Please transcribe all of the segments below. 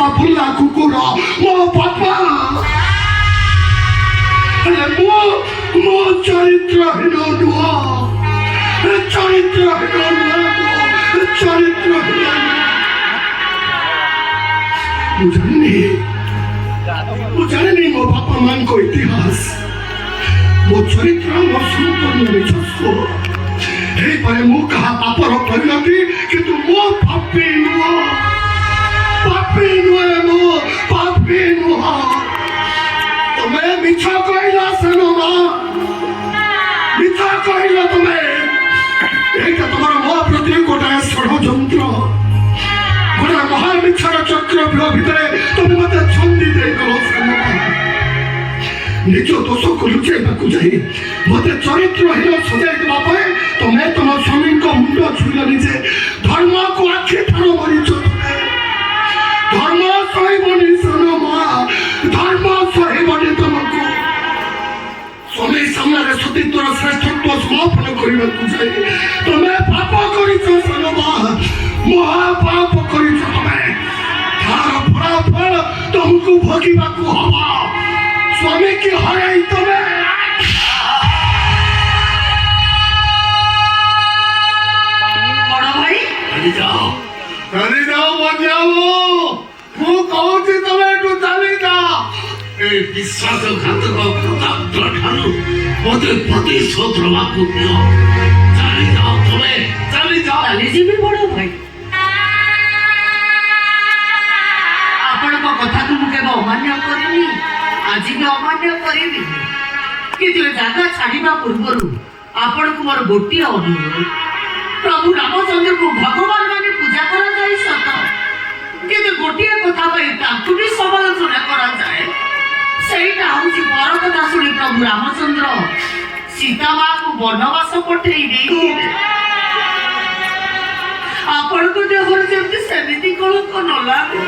PETA फुल्ला कुकुर मो बापा मो चरित्रहीन नुह चरित्रहीन ମୁଁ ଜାଣିନି ମୋ ବାପା ମାଙ୍କ ଇତିହାସ ମୋ ଚରିତ୍ର ମୋ ସମ୍ପୂର୍ଣ୍ଣ ନିଜସ୍ୱ ହେଇପାରେ ମୁଁ କାହା ପାପର ପରିଣତି କିନ୍ତୁ ମୋ ପାପୀ ନୁହଁ ମୋ ପାପୀ ନୁହଁ ତମେ ମିଛ କହିଲ ସାନ ମା ମିଛ କହିଲ ତମେ এইটা তোমার মা প্রতি গোটায় ষড়যন্ত্র গোটা মহামিছার চক্রব্যূহ ভিতরে তুমি মতে ছন্দি দেইগল নিজ দোষକୁ ଲୁଚେଇବାକୁ ଯାଇ ମତେ ଚରିତ୍ରହୀନ ସଜାଇ ଦେବା ପାଇଁ ତମେ ତମ ସ୍ୱାମୀଙ୍କ ମୁଣ୍ଡ ଛୁଇଁଲନି ଯେ ଧର୍ମକୁ ଆଖି ଠାର ମାରିଛ ତମେ ଧର୍ମ ସହିବନି ସାନ ମା ଧର୍ମ ସହିବନି ତମକୁ ସ୍ୱାମୀ ସାମ୍ନାରେ ସତୀତ୍ୱର ଶ୍ରେଷ୍ଠତ୍ୱ ସମାପନ କରିବାକୁ ଯାଇ ତମେ ପାପ କରିଛ ସାନ ମା ମହାପାପ କରିଛ ତମେ ତାର ଫଳାଫଳ ତମକୁ ଭୋଗିବାକୁ ହବ ସ୍ୱାମୀ କି ହରାଇ ତମେ ବଡ଼ ଭାଇ ଚାଲିଯାଅ ବନ୍ୟାବ ମୁଁ କହୁଛି ତମେ ଏଠୁ ଚାଲିଯାଅ এই বিশ্বাসঘাতক প্রতাপ্ত ঠারু মতে প্রতিশোধ নেওয়াকু দিও চালি যাও তবে চালি যাও ଚାଲିଯିବି ବଡ଼ ଭାଇ ଆପଣଙ୍କ କଥାକୁ ମୁଁ କେବେ ଅମାନ୍ୟ କରିନି ଆଜି ବି ଅମାନ୍ୟ କରିବିନି କିନ୍ତୁ ଏ ଜାଗା ଛାଡ଼ିବା ପୂର୍ବରୁ ଆପଣଙ୍କୁ ମୋର ଗୋଟିଏ ଅନୁରୋଧ ପ୍ରଭୁ ରାମଚନ୍ଦ୍ରଙ୍କୁ ଭଗବାନ ମାନେ ପୂଜା କରାଯାଏ ସତ କିନ୍ତୁ ଗୋଟିଏ କଥା ପାଇଁ ତାଙ୍କୁ ବି ସମାଲୋଚନା କରାଯାଏ ସେଇଟା ହଉଛି ବର କଥା ଶୁଣି ପ୍ରଭୁ ରାମଚନ୍ଦ୍ର ସୀତା ମାଙ୍କୁ ବନବାସ ପଠେଇ ଦେଇଥିଲେ ଆପଣଙ୍କ ଦେହରେ ଯେମିତି ସେମିତି କଳଙ୍କ ନ ଲାଗୁ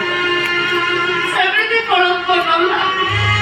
ସେମିତି କଳଙ୍କ ନ ଲାଗୁ